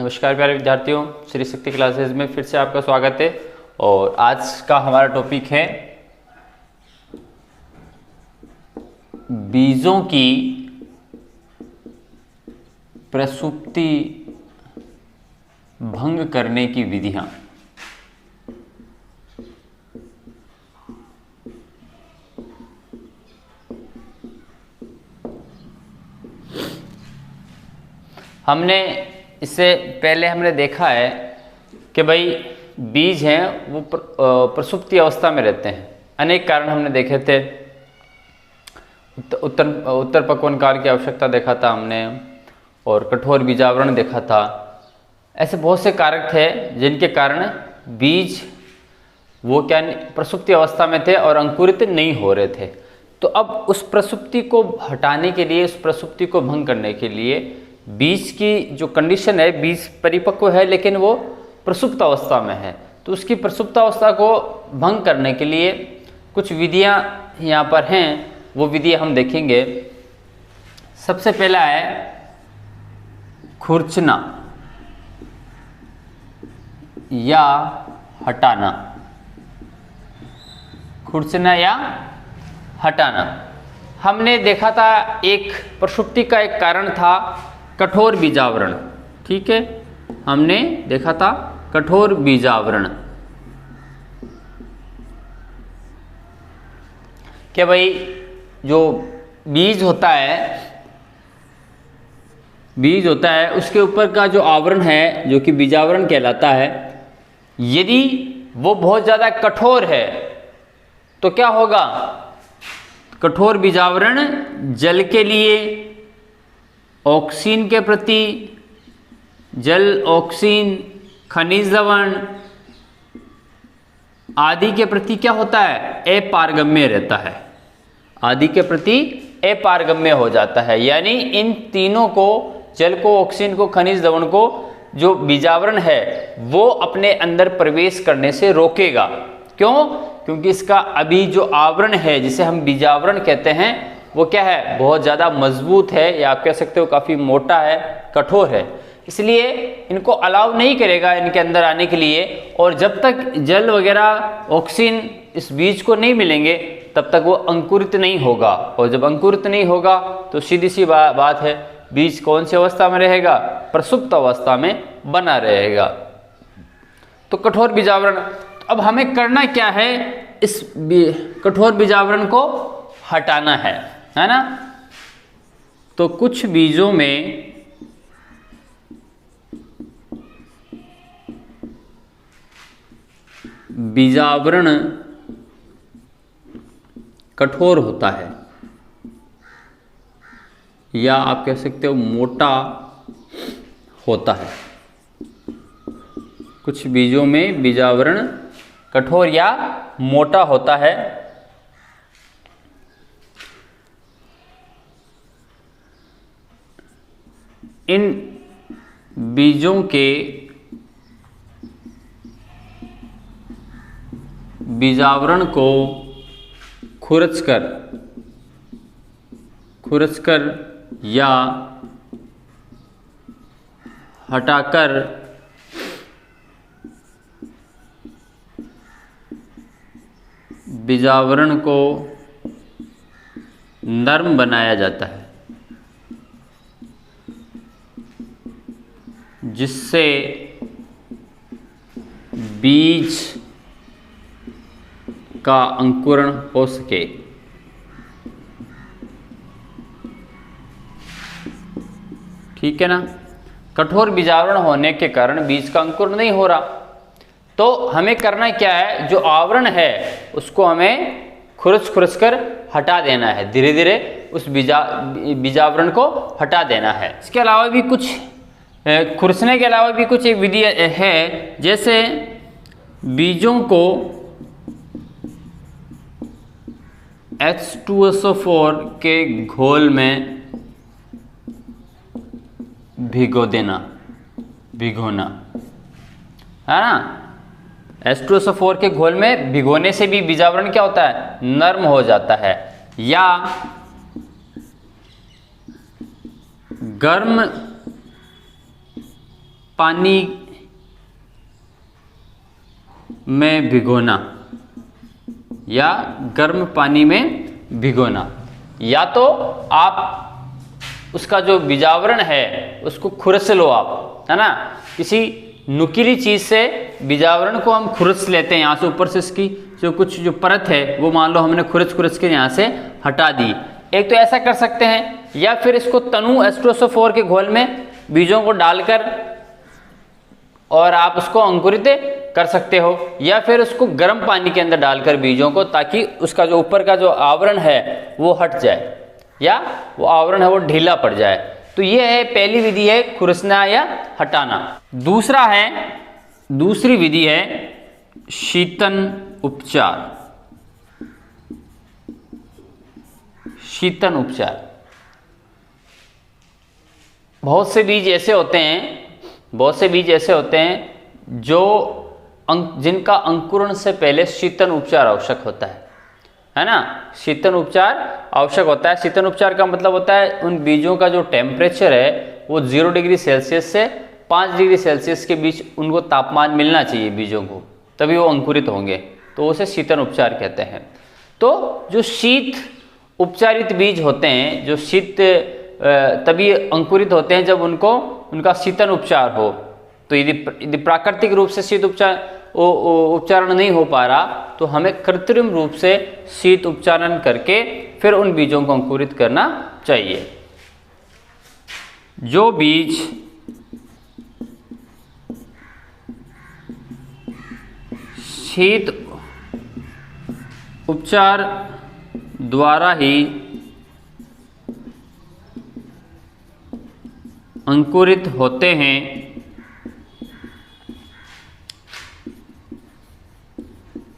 नमस्कार प्यारे विद्यार्थियों, श्री शक्ति क्लासेज में फिर से आपका स्वागत है। और आज का हमारा टॉपिक है बीजों की प्रसुप्ति भंग करने की विधियां। हमने इससे पहले हमने देखा है कि भाई बीज हैं वो प्रसुप्ति अवस्था में रहते हैं। अनेक कारण हमने देखे थे। उत्तर पक्वन काल की आवश्यकता देखा था हमने, और कठोर बीजावरण देखा था। ऐसे बहुत से कारक थे जिनके कारण बीज वो क्या प्रसुप्ति अवस्था में थे और अंकुरित नहीं हो रहे थे। तो अब उस प्रसुप्ति को हटाने के लिए, उस प्रसुप्ति को भंग करने के लिए बीज की जो कंडीशन है, बीज परिपक्व है लेकिन वो प्रसुप्त अवस्था में है, तो उसकी प्रसुप्त अवस्था को भंग करने के लिए कुछ विधियां यहाँ पर हैं। वो विधियां हम देखेंगे। सबसे पहला है खुरचना या हटाना। खुरचना या हटाना हमने देखा था। एक प्रसुप्ति का एक कारण था कठोर बीजावरण। ठीक है, हमने देखा था कठोर बीजावरण कि भाई जो बीज होता है उसके ऊपर का जो आवरण है, जो कि बीजावरण कहलाता है, यदि वो बहुत ज़्यादा कठोर है तो क्या होगा? कठोर बीजावरण जल के लिए, ऑक्सीन के प्रति, जल, ऑक्सीन, खनिज लवण आदि के प्रति क्या होता है? अपारगम्य रहता है। आदि के प्रति अपारगम्य हो जाता है। यानी इन तीनों को, जल को, ऑक्सीजन को, खनिज लवण को, जो बीजावरण है वो अपने अंदर प्रवेश करने से रोकेगा। क्यों? क्योंकि इसका अभी जो आवरण है, जिसे हम बीजावरण कहते हैं, वो क्या है? बहुत ज़्यादा मजबूत है, या आप कह सकते हो काफ़ी मोटा है, कठोर है। इसलिए इनको अलाउ नहीं करेगा इनके अंदर आने के लिए। और जब तक जल वगैरह, ऑक्सीजन इस बीज को नहीं मिलेंगे तब तक वो अंकुरित नहीं होगा। और जब अंकुरित नहीं होगा तो सीधी सी बात है, बीज कौन सी अवस्था में रहेगा? प्रसुप्त अवस्था में बना रहेगा। तो कठोर बीजावरण। तो अब हमें करना क्या है? इस कठोर बीजावरण को हटाना है ना? तो कुछ बीजों में बीजावरण कठोर होता है, या आप कह सकते हो मोटा होता है। कुछ बीजों में बीजावरण कठोर या मोटा होता है। इन बीजों के बीजावरण को खुरचकर या हटाकर बीजावरण को नरम बनाया जाता है, जिससे बीज का अंकुरण हो सके। ठीक है ना? कठोर बीजावरण होने के कारण बीज का अंकुरण नहीं हो रहा, तो हमें करना क्या है? जो आवरण है उसको हमें खुरच कर हटा देना है। धीरे धीरे उस बीजावरण को हटा देना है। इसके अलावा भी कुछ, खुरचने के अलावा भी कुछ एक विधि है। जैसे बीजों को H2SO4 के घोल में भिगोना है ना? H2SO4 के घोल में भिगोने से भी बीजावरण क्या होता है? नर्म हो जाता है। या गर्म पानी में भिगोना या गर्म पानी में भिगोना, या तो आप उसका जो बीजावरण है उसको खुरस लो आप, है ना, किसी नुकीली चीज से बीजावरण को हम खुरस लेते हैं, यहाँ से ऊपर से इसकी जो कुछ जो परत है वो मान लो हमने खुरस के यहाँ से हटा दी। एक तो ऐसा कर सकते हैं, या फिर इसको तनु एस्ट्रोसोफोर के घोल में बीजों को डालकर और आप उसको अंकुरित कर सकते हो, या फिर उसको गर्म पानी के अंदर डालकर बीजों को, ताकि उसका जो ऊपर का जो आवरण है वो हट जाए या वो आवरण है वो ढीला पड़ जाए। तो ये है पहली विधि है खुरसना या हटाना। दूसरी विधि है शीतन उपचार। शीतन उपचार, बहुत से बीज ऐसे होते हैं जो जिनका अंकुरण से पहले शीतन उपचार आवश्यक होता है ना। शीतन उपचार आवश्यक होता है। शीतन उपचार का मतलब होता है उन बीजों का जो टेम्परेचर है वो 0 डिग्री सेल्सियस से 5 डिग्री सेल्सियस के बीच उनको तापमान मिलना चाहिए बीजों को, तभी वो अंकुरित होंगे, तो उसे शीतन उपचार कहते हैं। तो जो शीत उपचारित बीज होते हैं, जो शीत तभी अंकुरित होते हैं जब उनका शीतन उपचार हो। तो यदि प्राकृतिक रूप से शीत उपचारण नहीं हो पा रहा, तो हमें कृत्रिम रूप से शीत उपचारण करके फिर उन बीजों को अंकुरित करना चाहिए। जो बीज शीत उपचार द्वारा ही अंकुरित होते हैं,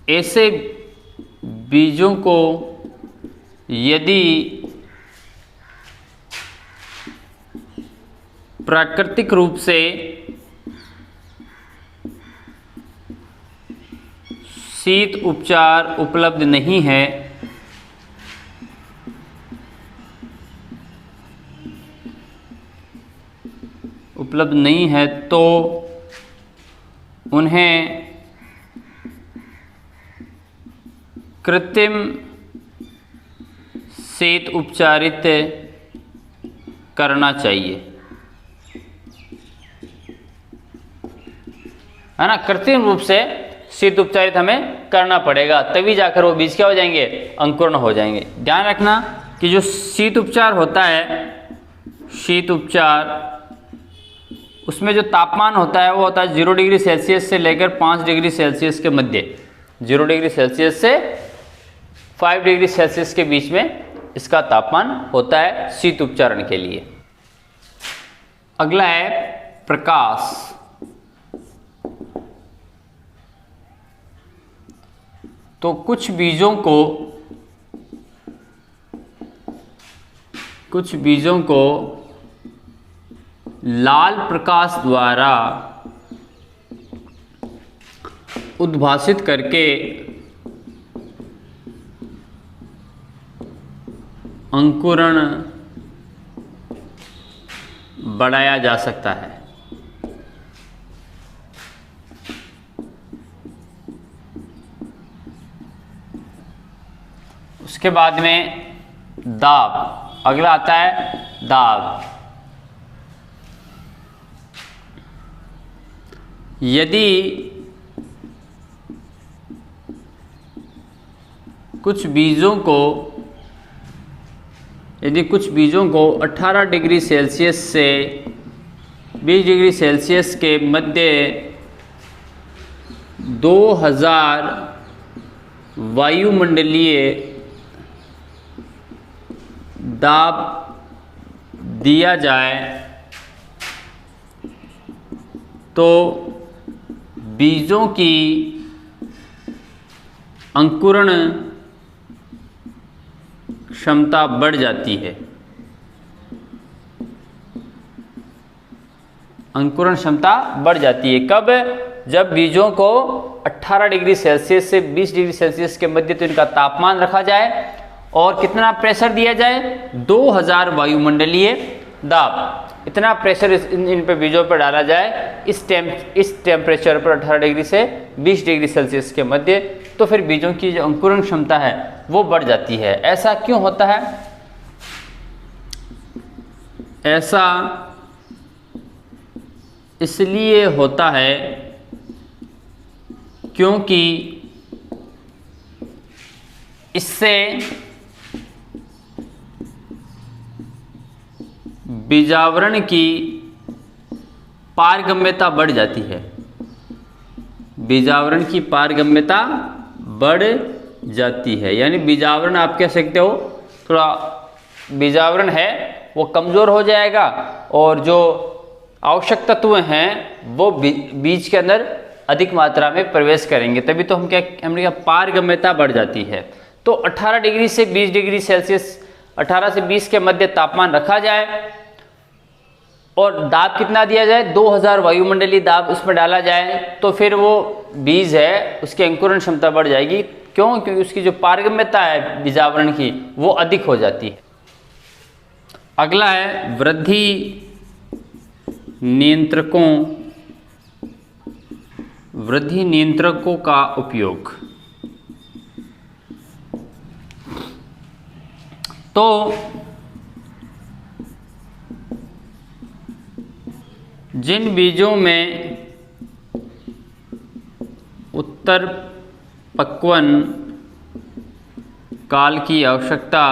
ऐसे बीजों को यदि प्राकृतिक रूप से शीत उपचार उपलब्ध नहीं है, तो उन्हें कृत्रिम शीत उपचारित करना चाहिए, है ना। कृत्रिम रूप से शीत उपचारित हमें करना पड़ेगा, तभी जाकर वो बीज क्या हो जाएंगे, अंकुरण हो जाएंगे। ध्यान रखना कि जो शीत उपचार होता है, शीत उपचार, उसमें जो तापमान होता है वो होता है 0 डिग्री सेल्सियस से लेकर 5 डिग्री सेल्सियस के मध्य। 0 डिग्री सेल्सियस से 5 डिग्री सेल्सियस के बीच में इसका तापमान होता है शीत उपचारण के लिए। अगला है प्रकाश। तो कुछ बीजों को लाल प्रकाश द्वारा उद्भासित करके अंकुरण बढ़ाया जा सकता है। उसके बाद में दाब। अगला आता है दाब। यदि कुछ बीजों को 18 डिग्री सेल्सियस से 20 डिग्री सेल्सियस के मध्य 2000 वायुमंडलीय दाब दिया जाए तो बीजों की अंकुरण क्षमता बढ़ जाती है। अंकुरण क्षमता बढ़ जाती है कब? जब बीजों को 18 डिग्री सेल्सियस से 20 डिग्री सेल्सियस के मध्य तो इनका तापमान रखा जाए और कितना प्रेशर दिया जाए? 2000 वायुमंडलीय दाब। इतना प्रेशर इन पे बीजों पर डाला जाए इस टेम्परेचर पर 18 डिग्री से 20 डिग्री सेल्सियस के मध्य, तो फिर बीजों की जो अंकुरण क्षमता है वो बढ़ जाती है। ऐसा क्यों होता है? ऐसा इसलिए होता है क्योंकि इससे बीजावरण की पारगम्यता बढ़ जाती है। बीजावरण की पारगम्यता बढ़ जाती है, यानी बीजावरण आप कह सकते हो थोड़ा बीजावरण है वो कमज़ोर हो जाएगा और जो आवश्यक तत्व हैं वो बीज के अंदर अधिक मात्रा में प्रवेश करेंगे, तभी तो हमने कहा पारगम्यता बढ़ जाती है। तो 18 डिग्री से 20 डिग्री सेल्सियस, 18 से 20 के मध्य तापमान रखा जाए और दाब कितना दिया जाए, 2000 वायुमंडलीय दाब उसमें डाला जाए, तो फिर वो बीज है उसकी अंकुरण क्षमता बढ़ जाएगी। क्यों? क्योंकि उसकी जो पारगम्यता है बीजावरण की वो अधिक हो जाती है। अगला है वृद्धि नियंत्रकों का उपयोग। तो जिन बीजों में उत्तर पक्वन काल की आवश्यकता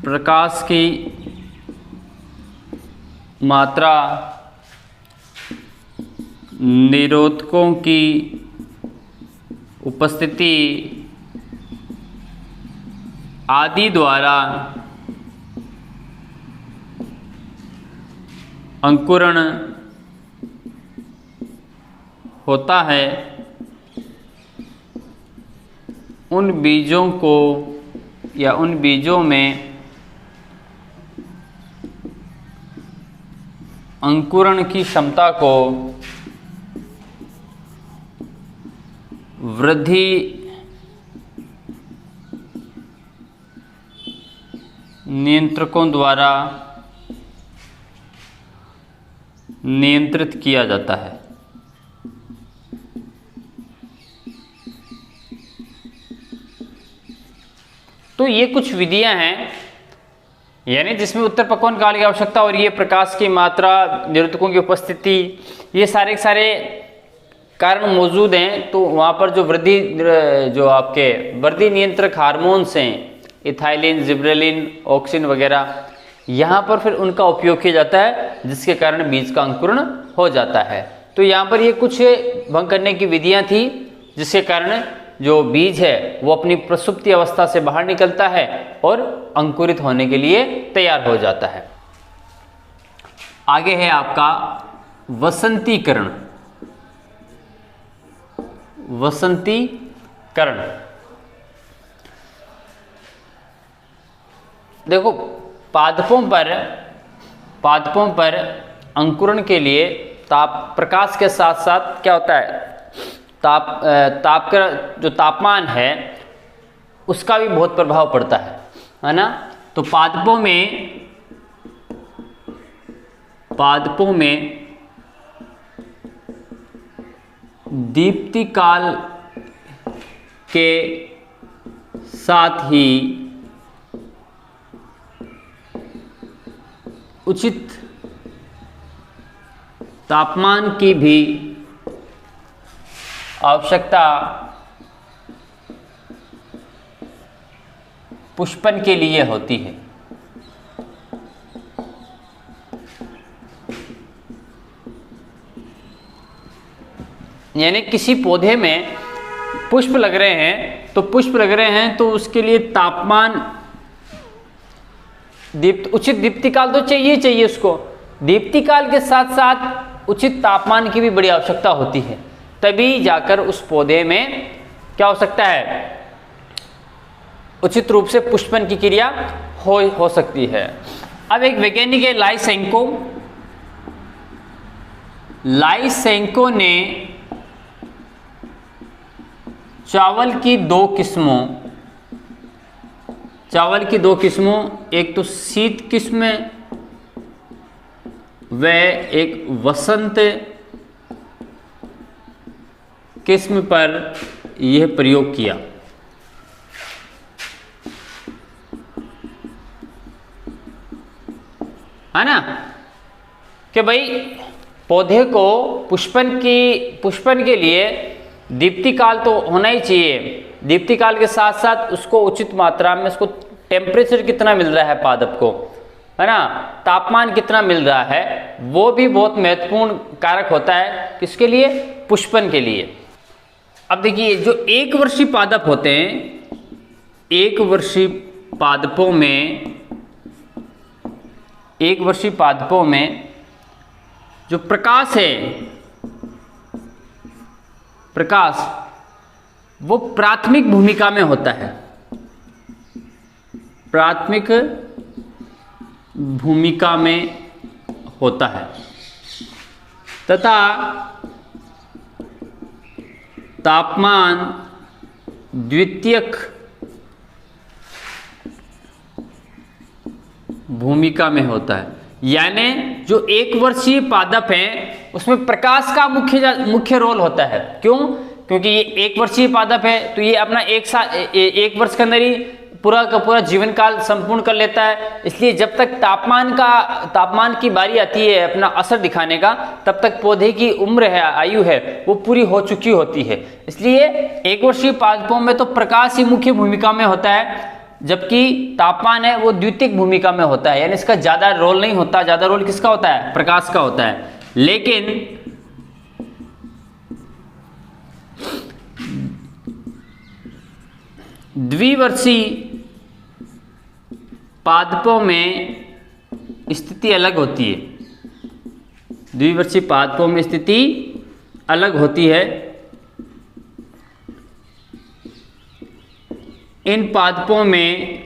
प्रकाश की मात्रा, निरोधकों की उपस्थिति आदि द्वारा अंकुरण होता है, उन बीजों को या उन बीजों में अंकुरण की क्षमता को वृद्धि नियंत्रकों द्वारा नियंत्रित किया जाता है। तो ये कुछ विधियां हैं, यानी जिसमें उत्तर पक्वन काल की आवश्यकता और ये प्रकाश की मात्रा, निरोधकों की उपस्थिति, ये सारे के सारे कारण मौजूद हैं। तो वहाँ पर जो आपके वृद्धि नियंत्रक हार्मोन्स हैं, इथाइलिन, जिब्रेलिन, ऑक्सिन वगैरह, यहाँ पर फिर उनका उपयोग किया जाता है, जिसके कारण बीज का अंकुरण हो जाता है। तो यहाँ पर ये कुछ भंग करने की विधियाँ थी, जिसके कारण जो बीज है वो अपनी प्रसुप्ति अवस्था से बाहर निकलता है और अंकुरित होने के लिए तैयार हो जाता है। आगे है आपका वसंतीकरण। देखो, पादपों पर अंकुरण के लिए प्रकाश के साथ साथ क्या होता है, ताप का जो तापमान है उसका भी बहुत प्रभाव पड़ता है ना। तो पादपों में दीप्ति काल के साथ ही उचित तापमान की भी आवश्यकता पुष्पन के लिए होती है। यानी किसी पौधे में पुष्प लग रहे हैं तो उसके लिए तापमान उचित दीप्ति काल तो चाहिए उसको। दीप्ति काल के साथ साथ उचित तापमान की भी बड़ी आवश्यकता होती है, तभी जाकर उस पौधे में क्या हो सकता है, उचित रूप से पुष्पन की क्रिया हो सकती है। अब एक वैज्ञानिक है लाइसेंको ने चावल की दो किस्मों, एक तो शीत किस्म व एक वसंत किस्म पर यह प्रयोग किया। है ना कि भाई पौधे को पुष्पन के लिए दीप्ति काल तो होना ही चाहिए। दीप्ति काल के साथ साथ उसको उचित मात्रा में उसको टेम्परेचर कितना मिल रहा है पादप को, है ना, तापमान कितना मिल रहा है, वो भी बहुत महत्वपूर्ण कारक होता है। किसके लिए? पुष्पन के लिए। अब देखिए जो एक वर्षीय पादप होते हैं, एक वर्षीय पादपों में जो प्रकाश है, प्रकाश वो प्राथमिक भूमिका में होता है, प्राथमिक भूमिका में होता है तथा तापमान द्वितीयक भूमिका में होता है। यानी जो एक वर्षीय पादप है उसमें प्रकाश का मुख्य रोल होता है। क्यों? क्योंकि ये एक वर्षीय पादप है तो ये अपना एक वर्ष के अंदर ही पूरा का पूरा जीवन काल संपूर्ण कर लेता है। इसलिए जब तक तापमान की बारी आती है अपना असर दिखाने का, तब तक पौधे की उम्र है, आयु है, वो पूरी हो चुकी होती है। इसलिए एक वर्षीय पादपों में तो प्रकाश ही मुख्य भूमिका में होता है, जबकि तापमान है वो द्वितीयक भूमिका में होता है। यानी इसका ज्यादा रोल नहीं होता। ज्यादा रोल किसका होता है? प्रकाश का होता है। लेकिन द्विवर्षीय पादपों में स्थिति अलग होती है। द्विवर्षीय पादपों में स्थिति अलग होती है। इन पादपों में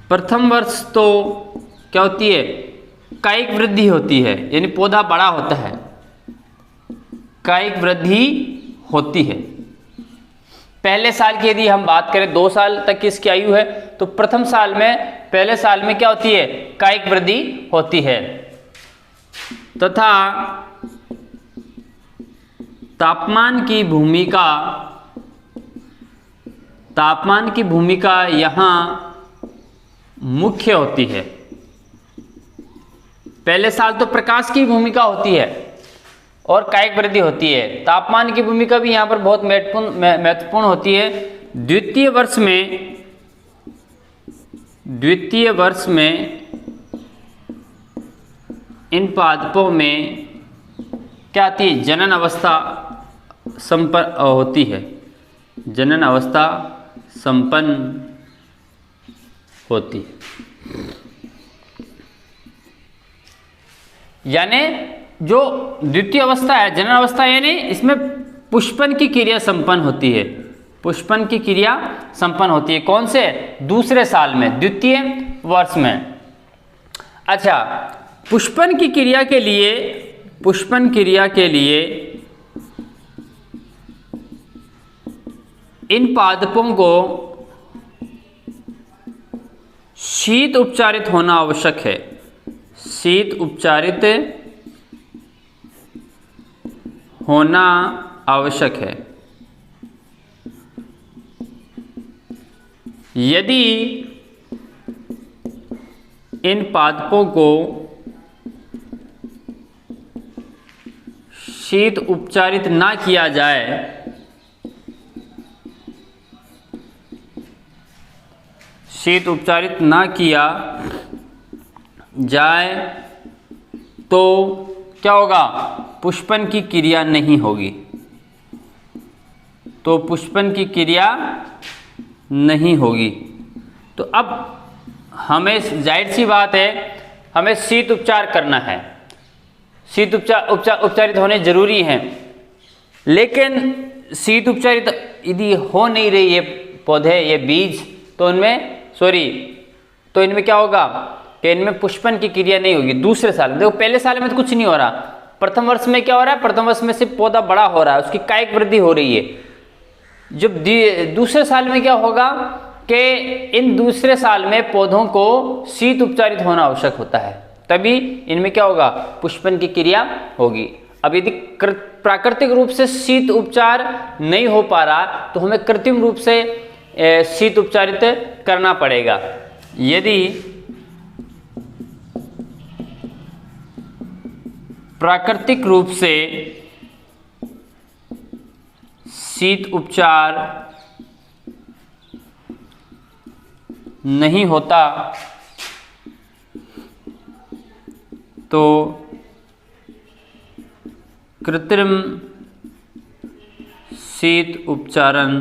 प्रथम वर्ष तो क्या होती है? कायिक वृद्धि होती है, यानी पौधा बड़ा होता है, कायिक वृद्धि होती है। पहले साल की यदि हम बात करें, 2 साल तक की इसकी आयु है, तो प्रथम साल में, पहले साल में क्या होती है? कायिक वृद्धि होती है तथा तापमान की भूमिका यहाँ मुख्य होती है। पहले साल तो प्रकाश की भूमिका होती है और कायिक वृद्धि होती है। तापमान की भूमिका भी यहाँ पर बहुत महत्वपूर्ण होती है। द्वितीय वर्ष में इन पादपों में क्या आती है? जनन अवस्था संपन्न होती है, जनन अवस्था संपन्न होती है। यानी जो द्वितीय अवस्था है, जनन अवस्था, यानी इसमें पुष्पन की क्रिया संपन्न होती है। पुष्पन की क्रिया संपन्न होती है कौन से? दूसरे साल में, द्वितीय वर्ष में। अच्छा, पुष्पन की क्रिया के लिए इन पादपों को शीत उपचारित होना आवश्यक है। शीत उपचारित होना आवश्यक है। यदि इन पादपों को शीत उपचारित ना किया जाए, शीत उपचारित ना किया जाए तो क्या होगा? पुष्पन की क्रिया नहीं होगी। तो पुष्पन की क्रिया नहीं होगी। तो अब हमें, जाहिर सी बात है, हमें शीत उपचार करना है। शीत उपचारित होने जरूरी हैं। लेकिन शीत उपचारित यदि हो नहीं रही ये पौधे, ये बीज, तो इनमें क्या होगा कि इनमें पुष्पन की क्रिया नहीं होगी दूसरे साल में। देखो पहले साल में तो कुछ नहीं हो रहा, प्रथम वर्ष में क्या हो रहा है, प्रथम वर्ष में सिर्फ पौधा बड़ा हो रहा है, उसकी कायिक वृद्धि हो रही है। जब दूसरे साल में क्या होगा कि इन दूसरे साल में पौधों को शीत उपचारित होना आवश्यक होता है, तभी इनमें क्या होगा, पुष्पन की क्रिया होगी। अब यदि प्राकृतिक रूप से शीत उपचार नहीं हो पा रहा तो हमें कृत्रिम रूप से शीत उपचारित करना पड़ेगा। यदि प्राकृतिक रूप से शीत उपचार नहीं होता तो कृत्रिम शीत उपचारण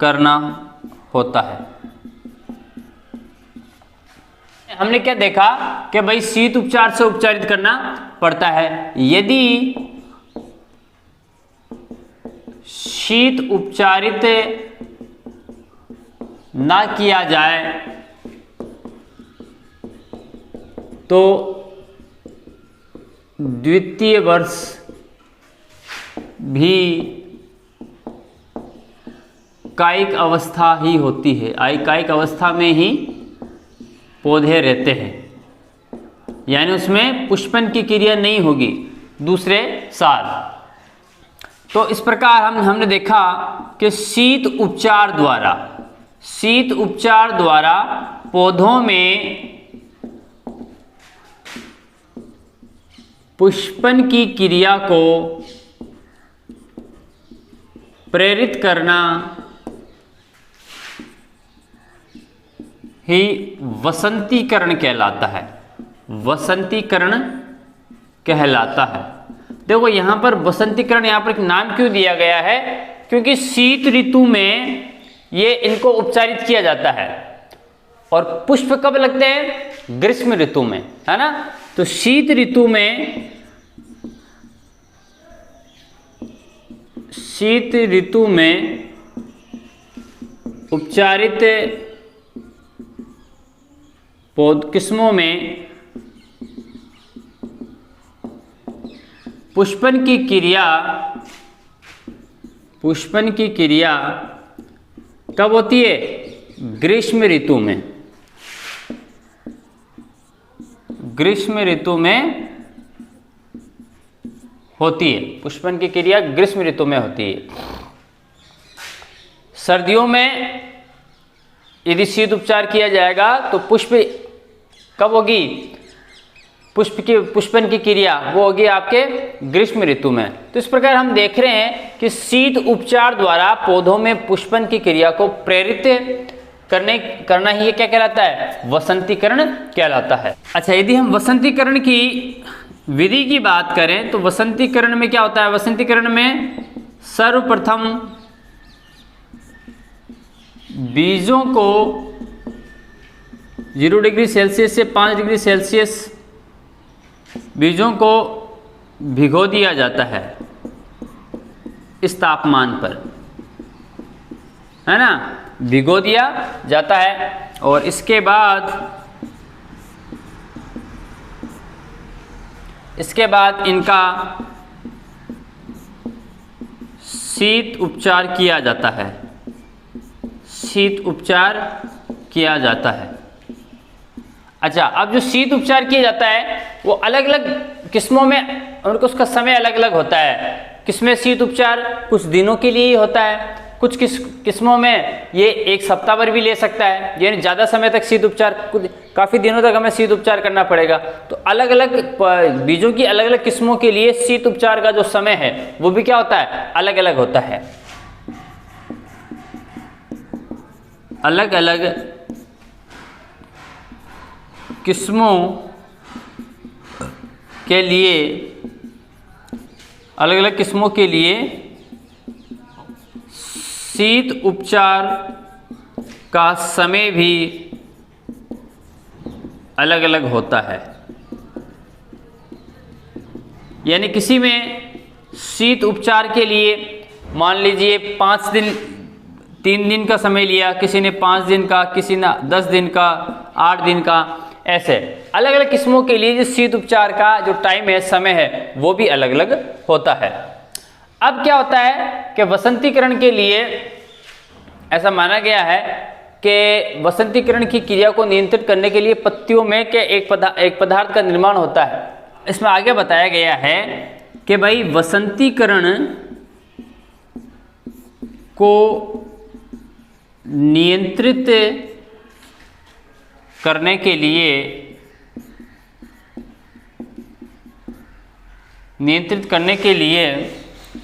करना होता है। हमने क्या देखा कि भाई शीत उपचार से उपचारित करना पड़ता है। यदि शीत उपचारित ना किया जाए तो द्वितीय वर्ष भी कायिक अवस्था ही होती है, कायिक अवस्था में ही पौधे रहते हैं, यानी उसमें पुष्पन की क्रिया नहीं होगी दूसरे साल। तो इस प्रकार हमने देखा कि शीत उपचार द्वारा पौधों में पुष्पन की क्रिया को प्रेरित करना ही वसंतीकरण कहलाता है। वसंतीकरण कहलाता है। देखो यहाँ पर वसंतीकरण, यहाँ पर एक नाम क्यों दिया गया है, क्योंकि शीत ऋतु में ये इनको उपचारित किया जाता है और पुष्प कब लगते हैं, ग्रीष्म ऋतु में, है ना। तो शीत ऋतु में उपचारित किस्मों में पुष्पन की क्रिया कब होती है, ग्रीष्म ऋतु में। ग्रीष्म ऋतु में होती है, पुष्पन की क्रिया ग्रीष्म ऋतु में होती है। सर्दियों में यदि शीत उपचार किया जाएगा तो पुष्प कब होगी, पुष्पन की क्रिया वो होगी आपके ग्रीष्म ऋतु में। तो इस प्रकार हम देख रहे हैं कि शीत उपचार द्वारा पौधों में पुष्पन की क्रिया को प्रेरित करना ही क्या कहलाता है, वसंतीकरण कहलाता है। अच्छा, यदि हम वसंतीकरण की विधि की बात करें तो वसंतीकरण में क्या होता है, वसंतीकरण में सर्वप्रथम बीजों को 0 डिग्री सेल्सियस से 5 डिग्री सेल्सियस बीजों को भिगो दिया जाता है इस तापमान पर, है ना, भिगो दिया जाता है। और इसके बाद इनका शीत उपचार किया जाता है, शीत उपचार किया जाता है। अच्छा, अब जो शीत उपचार किया जाता है वो अलग अलग किस्मों में उनको उसका समय अलग अलग होता है। किसमें शीत उपचार कुछ दिनों के लिए ही होता है, कुछ किस्मों में ये 1 सप्ताह भर भी ले सकता है, यानी ज़्यादा समय तक शीत उपचार, काफ़ी दिनों तक हमें शीत उपचार करना पड़ेगा। तो अलग अलग बीजों की अलग अलग किस्मों के लिए शीत उपचार का जो समय है वो भी क्या होता है, अलग अलग होता है। अलग अलग किस्मों के लिए, अलग अलग किस्मों के लिए शीत उपचार का समय भी अलग अलग होता है। यानी किसी में शीत उपचार के लिए मान लीजिए 5 दिन 3 दिन का समय लिया, किसी ने 5 दिन का, किसी ने 10 दिन का, 8 दिन का, ऐसे अलग अलग किस्मों के लिए जो शीत उपचार का जो टाइम है, समय है, वो भी अलग अलग होता है। अब क्या होता है कि वसंतीकरण के लिए ऐसा माना गया है कि वसंतीकरण की क्रिया को नियंत्रित करने के लिए पत्तियों में के एक पदार्थ का निर्माण होता है। इसमें आगे बताया गया है कि भाई वसंतीकरण को नियंत्रित करने के लिए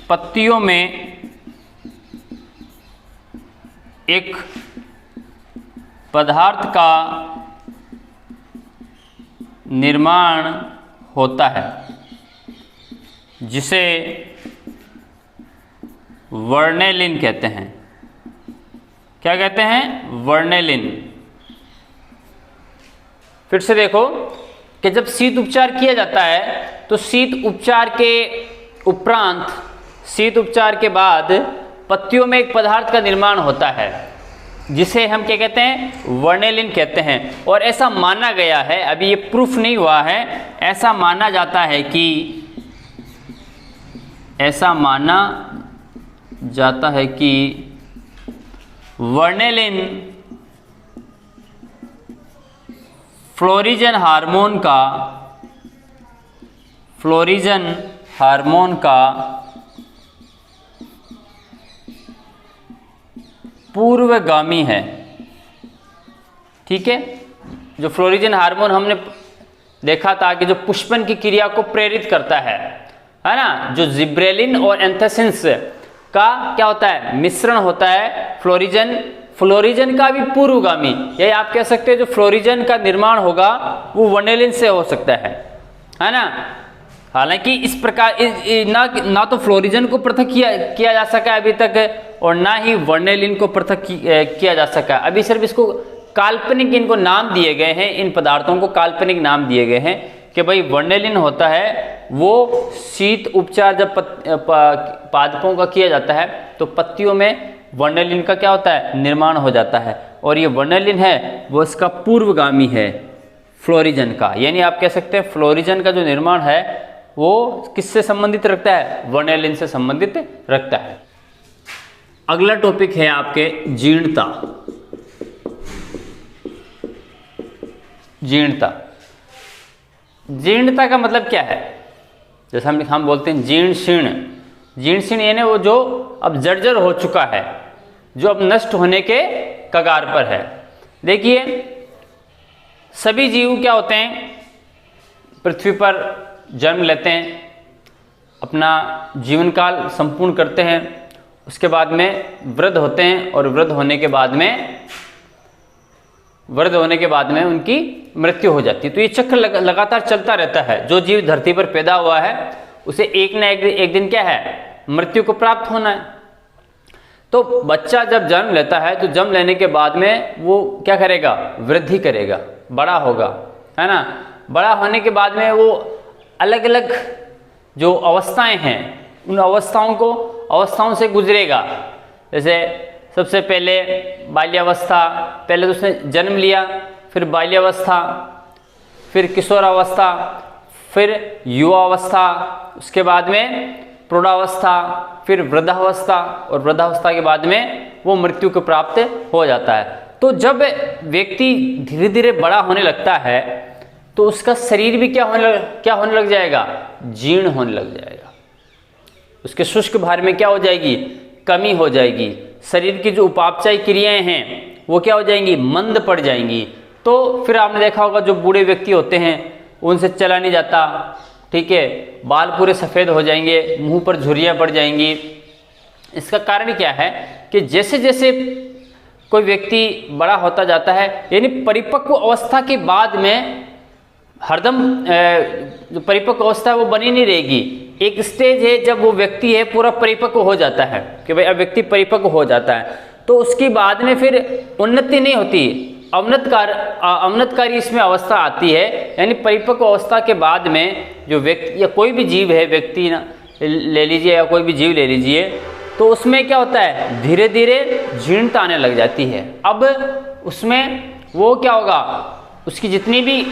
पत्तियों में एक पदार्थ का निर्माण होता है जिसे वर्नेलिन कहते हैं। क्या कहते हैं? वर्नेलिन। फिर से देखो कि जब शीत उपचार किया जाता है तो शीत उपचार के उपरांत, शीत उपचार के बाद पत्तियों में एक पदार्थ का निर्माण होता है जिसे हम क्या कहते हैं? वर्नेलिन कहते हैं। और ऐसा माना गया है, अभी ये प्रूफ नहीं हुआ है, ऐसा माना जाता है कि वर्नेलिन फ्लोरिजन हार्मोन का पूर्वगामी है। ठीक है, जो फ्लोरिजन हार्मोन हमने देखा था कि जो पुष्पन की क्रिया को प्रेरित करता है ना, जो जिब्रेलिन और एंथेसिन्स का क्या होता है? मिश्रण होता है। फ्लोरिजन का भी पूर्वगामी, यही आप कह सकते हैं जो फ्लोरिजन का निर्माण होगा वो वर्नेलिन से हो सकता है ना। हालांकि इस प्रकार ना तो फ्लोरिजन को पृथक किया जा सका अभी तक और ना ही वर्नेलिन को पृथक किया जा सका। अभी सिर्फ इसको काल्पनिक इनको नाम दिए गए हैं, इन पदार्थों को काल्पनिक नाम दिए गए हैं कि भाई वर्नेलिन होता है वो शीत उपचार जब पादपों का किया जाता है तो पत्तियों में वर्नेलिन का क्या होता है? निर्माण हो जाता है। और ये वर्नेलिन है वो इसका पूर्वगामी है फ्लोरिजन का। यानी आप कह सकते हैं फ्लोरिजन का जो निर्माण है वो किससे संबंधित रखता है? वर्नेलिन से संबंधित रखता है। अगला टॉपिक है आपके जीर्णता। जीर्णता का मतलब क्या है? जैसे हम बोलते हैं जीर्ण शीर्ण यानी वो जो अब जर्जर हो चुका है, जो अब नष्ट होने के कगार पर है। देखिए सभी जीव क्या होते हैं? पृथ्वी पर जन्म लेते हैं, अपना जीवन काल संपूर्ण करते हैं, उसके बाद में वृद्ध होते हैं और वृद्ध होने के बाद में उनकी मृत्यु हो जाती है। तो ये चक्र लगातार चलता रहता है। जो जीव धरती पर पैदा हुआ है उसे एक ना एक दिन क्या है? मृत्यु को प्राप्त होना है। तो बच्चा जब जन्म लेता है तो जन्म लेने के बाद में वो क्या करेगा? वृद्धि करेगा, बड़ा होगा, है ना। बड़ा होने के बाद में वो अलग अलग जो अवस्थाएं हैं उन अवस्थाओं से गुजरेगा। जैसे सबसे पहले बाल्यावस्था, पहले तो उसने जन्म लिया, फिर बाल्यावस्था, फिर किशोरावस्था, फिर युवावस्था, उसके बाद में प्रौढ़ावस्था, फिर वृद्धावस्था और वृद्धावस्था के बाद में वो मृत्यु को प्राप्त हो जाता है। तो जब व्यक्ति धीरे धीरे बड़ा होने लगता है तो उसका शरीर भी क्या होने लग जाएगा? जीर्ण होने लग जाएगा। उसके शुष्क भार में क्या हो जाएगी? कमी हो जाएगी। शरीर की जो उपापचय क्रियाएं हैं वो क्या हो जाएंगी? मंद पड़ जाएंगी। तो फिर आपने देखा होगा जो बूढ़े व्यक्ति होते हैं उनसे चला नहीं जाता, ठीक है, बाल पूरे सफ़ेद हो जाएंगे, मुंह पर झुर्रियाँ पड़ जाएंगी। इसका कारण क्या है कि जैसे जैसे कोई व्यक्ति बड़ा होता जाता है, यानी परिपक्व अवस्था के बाद में हरदम जो परिपक्व अवस्था है वो बनी नहीं रहेगी। एक स्टेज है जब वो व्यक्ति है पूरा परिपक्व हो जाता है कि भाई अब व्यक्ति परिपक्व हो जाता है, तो उसके बाद में फिर उन्नति नहीं होती, अवनतकारी इसमें अवस्था आती है। यानी परिपक्व अवस्था के बाद में जो व्यक्ति या कोई भी जीव है, व्यक्ति ले लीजिए या कोई भी जीव ले लीजिए, तो उसमें क्या होता है? धीरे धीरे जीर्णता आने लग जाती है। अब उसमें वो क्या होगा? उसकी जितनी भी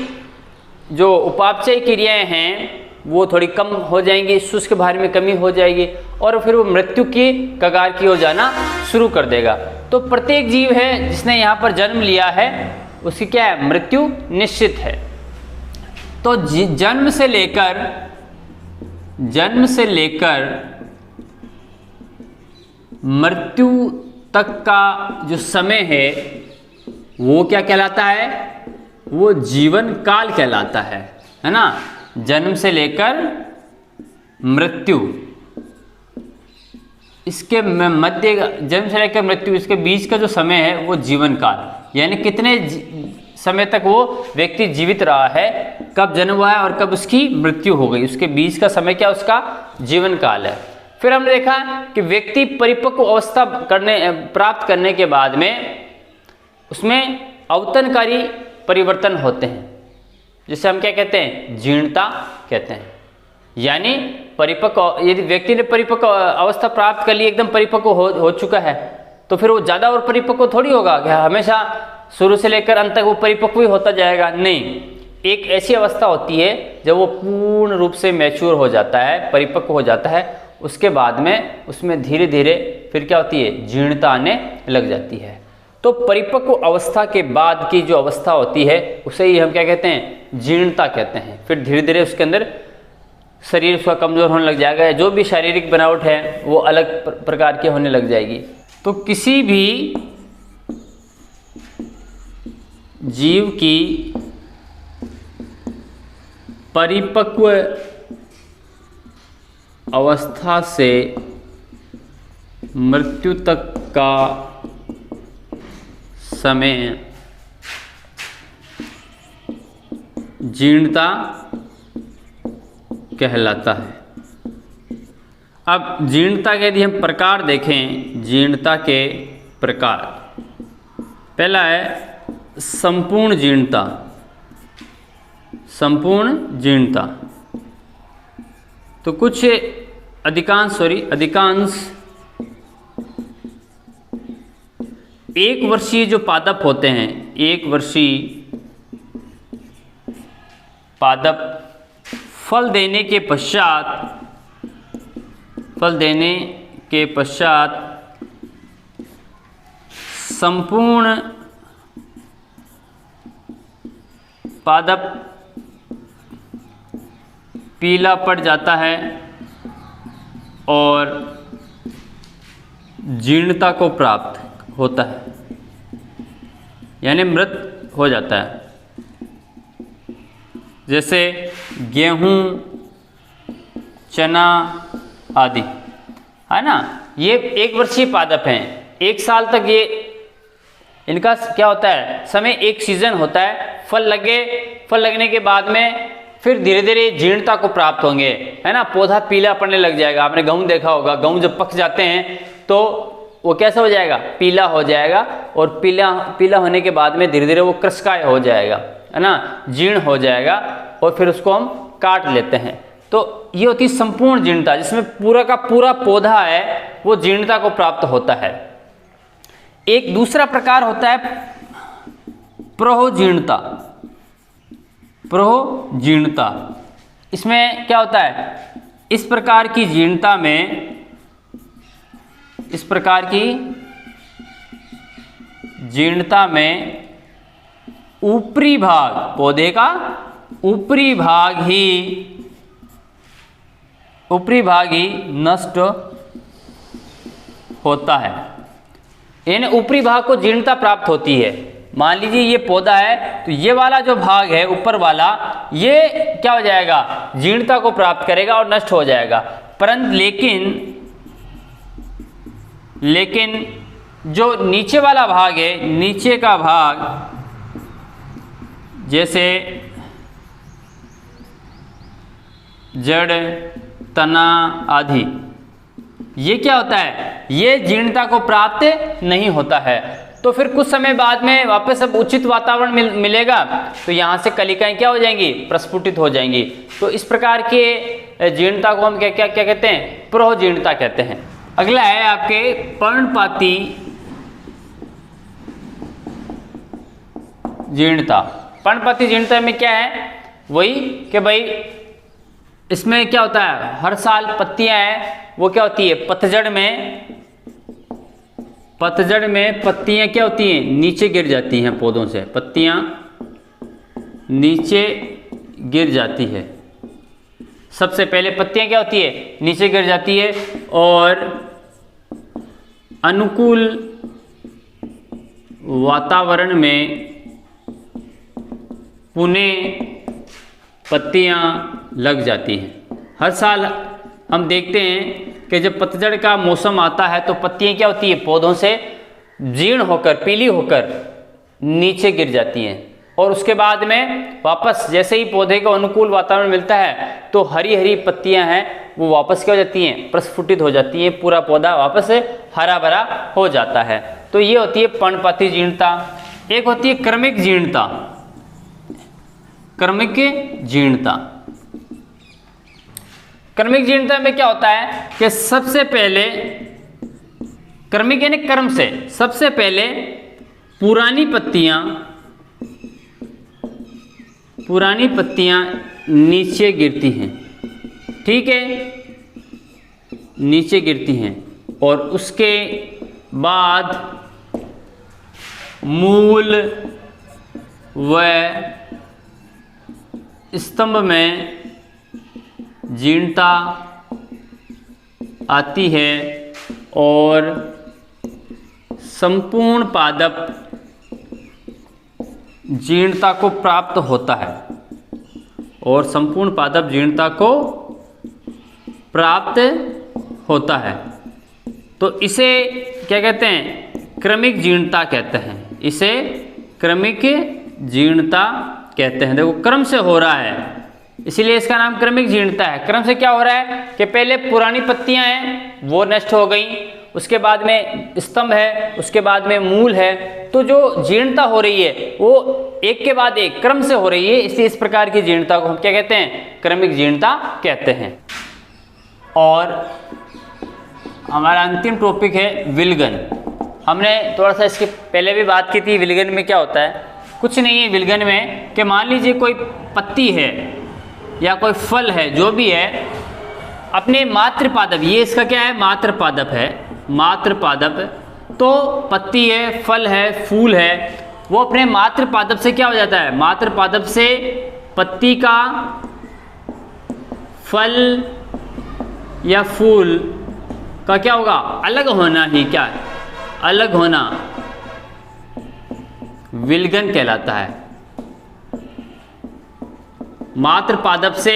जो उपापचय क्रियाएं हैं वो थोड़ी कम हो जाएंगी, शुष्क भार में कमी हो जाएगी और फिर वो मृत्यु की कगार की ओर जाना शुरू कर देगा। तो प्रत्येक जीव है जिसने यहाँ पर जन्म लिया है उसकी क्या है, मृत्यु निश्चित है। तो जन्म से लेकर मृत्यु तक का जो समय है वो क्या कहलाता है, वो जीवन काल कहलाता है ना। जन्म से लेकर मृत्यु, इसके मध्य, जन्म से लेकर मृत्यु, इसके बीच का जो समय है वो जीवन काल, यानी कितने समय तक वो व्यक्ति जीवित रहा है, कब जन्म हुआ है और कब उसकी मृत्यु हो गई, उसके बीच का समय क्या उसका जीवन काल है। फिर हमने देखा कि व्यक्ति परिपक्व अवस्था प्राप्त करने के बाद में उसमें अवतनकारी परिवर्तन होते हैं, जिसे हम क्या कहते हैं, जीर्णता कहते हैं। यानी परिपक्व, यदि व्यक्ति ने परिपक्व अवस्था प्राप्त कर ली, एकदम परिपक्व हो चुका है, तो फिर वो ज़्यादा और परिपक्व थोड़ी होगा कि हमेशा शुरू से लेकर अंत तक वो परिपक्व ही होता जाएगा। नहीं, एक ऐसी अवस्था होती है जब वो पूर्ण रूप से मैच्योर हो जाता है, परिपक्व हो जाता है, उसके बाद में उसमें धीरे धीरे फिर क्या होती है, जीर्णता आने लग जाती है। तो परिपक्व अवस्था के बाद की जो अवस्था होती है उसे ही हम क्या कहते हैं, जीर्णता कहते हैं। फिर धीरे धीरे उसके अंदर शरीर उसका कमज़ोर होने लग जाएगा, जो भी शारीरिक बनावट है वो अलग प्रकार की होने लग जाएगी। तो किसी भी जीव की परिपक्व अवस्था से मृत्यु तक का समय जीर्णता कहलाता है। अब जीर्णता के यदि हम प्रकार देखें, जीर्णता के प्रकार, पहला है संपूर्ण जीर्णता। संपूर्ण जीर्णता तो कुछ अधिकांश एक वर्षीय जो पादप होते हैं, एक वर्षीय पादप फल देने के पश्चात संपूर्ण पादप पीला पड़ जाता है और जीर्णता को प्राप्त होता है, यानी मृत हो जाता है। जैसे गेहूं, चना आदि, है ना, ये एक वर्षीय पादप हैं। एक साल तक ये इनका क्या होता है, समय एक सीजन होता है। फल लगने के बाद में फिर धीरे धीरे जीर्णता को प्राप्त होंगे, है ना। पौधा पीला पड़ने लग जाएगा। आपने गेहूं देखा होगा, गेहूं जब पक जाते हैं तो वो कैसा हो जाएगा, पीला हो जाएगा और पीला होने के बाद में धीरे धीरे वो कृशकाय हो जाएगा, है ना, जीर्ण हो जाएगा और फिर उसको हम काट लेते हैं। तो ये होती है संपूर्ण जीर्णता, जिसमें पूरा का पूरा पौधा है वो जीर्णता को प्राप्त होता है। एक दूसरा प्रकार होता है प्रहोजीर्णता। प्रहोजीर्णता, इसमें क्या होता है, इस प्रकार की जीर्णता में, इस प्रकार की जीर्णता में ऊपरी भाग, पौधे का ऊपरी भाग ही नष्ट होता है, यानी ऊपरी भाग को जीर्णता प्राप्त होती है। मान लीजिए ये पौधा है तो ये वाला जो भाग है ऊपर वाला, ये क्या हो जाएगा, जीर्णता को प्राप्त करेगा और नष्ट हो जाएगा। परंतु लेकिन जो नीचे वाला भाग है, नीचे का भाग जैसे जड़, तना आदि, ये क्या होता है, ये जीर्णता को प्राप्त नहीं होता है। तो फिर कुछ समय बाद में वापस अब उचित वातावरण मिलेगा तो यहाँ से कलिकाएं क्या हो जाएंगी, प्रस्फुटित हो जाएंगी। तो इस प्रकार के जीर्णता को हम क्या कहते हैं, प्रहोजीर्णता कहते हैं। अगला है आपके पर्णपाती जीर्णता। पर्णपाती जीर्णता में क्या है, वही कि भाई इसमें क्या होता है, हर साल पत्तियां हैं वो क्या होती है, पतझड़ में पत्तियां क्या होती हैं, नीचे गिर जाती हैं पौधों से, पत्तियां नीचे गिर जाती है। सबसे पहले पत्तियां क्या होती है, नीचे गिर जाती है और अनुकूल वातावरण में पुनः पत्तियां लग जाती हैं। हर साल हम देखते हैं कि जब पतझड़ का मौसम आता है तो पत्तियां क्या होती है, पौधों से जीर्ण होकर, पीली होकर नीचे गिर जाती हैं और उसके बाद में वापस जैसे ही पौधे को अनुकूल वातावरण मिलता है तो हरी हरी पत्तियां हैं वो वापस क्या हो जाती हैं, प्रस्फुटित हो जाती हैं, पूरा पौधा वापस हरा भरा हो जाता है। तो ये होती है पर्णपाती जीर्णता। एक होती है क्रमिक जीर्णता। क्रमिक जीर्णता, क्रमिक जीर्णता में क्या होता है कि सबसे पहले, क्रमिक यानी क्रम से, सबसे पहले पुरानी पत्तियां नीचे गिरती हैं, ठीक है, नीचे गिरती हैं और उसके बाद मूल व स्तंभ में जीर्णता आती है और संपूर्ण पादप जीर्णता को प्राप्त होता है, और संपूर्ण पादप जीर्णता को प्राप्त होता है। तो इसे क्या कहते हैं, क्रमिक जीर्णता कहते हैं। इसे क्रमिक जीर्णता कहते हैं। देखो क्रम से हो रहा है इसीलिए इसका नाम क्रमिक जीर्णता है। क्रम से क्या हो रहा है कि पहले पुरानी पत्तियां हैं वो नष्ट हो गई, उसके बाद में स्तंभ है, उसके बाद में मूल है, तो जो जीर्णता हो रही है वो एक के बाद एक क्रम से हो रही है, इसलिए इस प्रकार की जीर्णता को हम क्या कहते हैं, क्रमिक जीर्णता कहते हैं। और हमारा अंतिम टॉपिक है विलगन। हमने थोड़ा सा इसके पहले भी बात की थी। विलगन में क्या होता है, कुछ नहीं है विलगन में कि मान लीजिए कोई पत्ती है या कोई फल है, जो भी है, अपने मात्र पादप, ये इसका क्या है, मात्र पादप है, मात्र पादप, तो पत्ती है, फल है, फूल है, वो अपने मात्र पादप से क्या हो जाता है, मात्र पादप से पत्ती का फल या फूल का क्या होगा, अलग होना ही क्या है, अलग होना विलगन कहलाता है। मात्र पादप से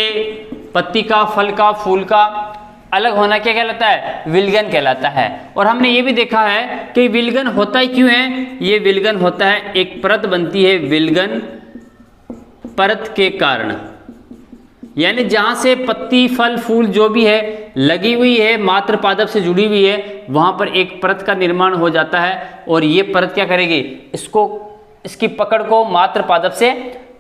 पत्ती का, फल का, फूल का अलग होना क्या कहलाता है, विलगन कहलाता है। और हमने ये भी देखा है कि विलगन होता ही क्यों है, ये विलगन होता है, एक परत बनती है विलगन परत के कारण, यानी जहां से पत्ती, फल, फूल जो भी है लगी हुई है, मात्र पादप से जुड़ी हुई है, वहां पर एक परत का निर्माण हो जाता है। और ये परत क्या करेगी, इसकी पकड़ को मात्र पादप से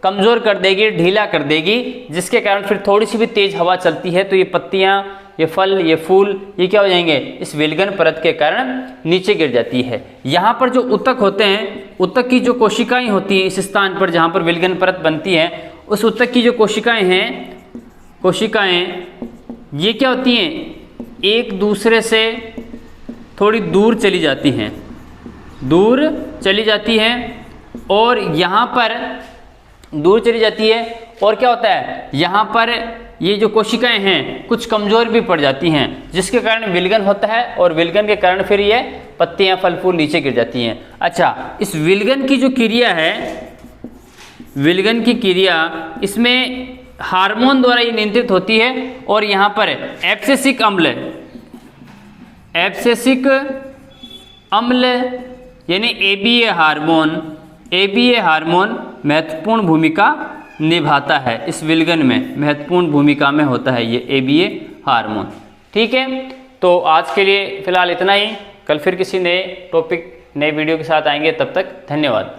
कमजोर कर देगी, ढीला कर देगी, जिसके कारण फिर थोड़ी सी भी तेज हवा चलती है तो ये पत्तियां, ये फल, ये फूल, ये क्या हो जाएंगे, इस विलगन परत के कारण नीचे गिर जाती है। यहाँ पर जो ऊतक होते हैं, ऊतक की जो कोशिकाएं होती हैं, इस स्थान पर जहाँ पर विलगन परत बनती है, उस ऊतक की जो कोशिकाएं हैं, कोशिकाएं ये क्या होती हैं, एक दूसरे से थोड़ी दूर चली जाती हैं, दूर चली जाती हैं, और यहाँ पर दूर चली जाती है, और क्या होता है, यहाँ पर ये जो कोशिकाएं हैं कुछ कमजोर भी पड़ जाती हैं, जिसके कारण विलगन होता है, और विलगन के कारण फिर ये पत्तियां, फल, फूल नीचे गिर जाती हैं। अच्छा, इस विलगन की जो क्रिया है, विलगन की क्रिया, इसमें हार्मोन द्वारा ये नियंत्रित होती है, और यहाँ पर एब्सिसिक अम्ल, एब्सिसिक अम्ल यानी एबीए हार्मोन, एबीए हार्मोन महत्वपूर्ण भूमिका निभाता है, इस विलगन में महत्वपूर्ण भूमिका में होता है ये एबीए हार्मोन। ठीक है, तो आज के लिए फिलहाल इतना ही, कल फिर किसी नए टॉपिक, नए वीडियो के साथ आएंगे, तब तक धन्यवाद।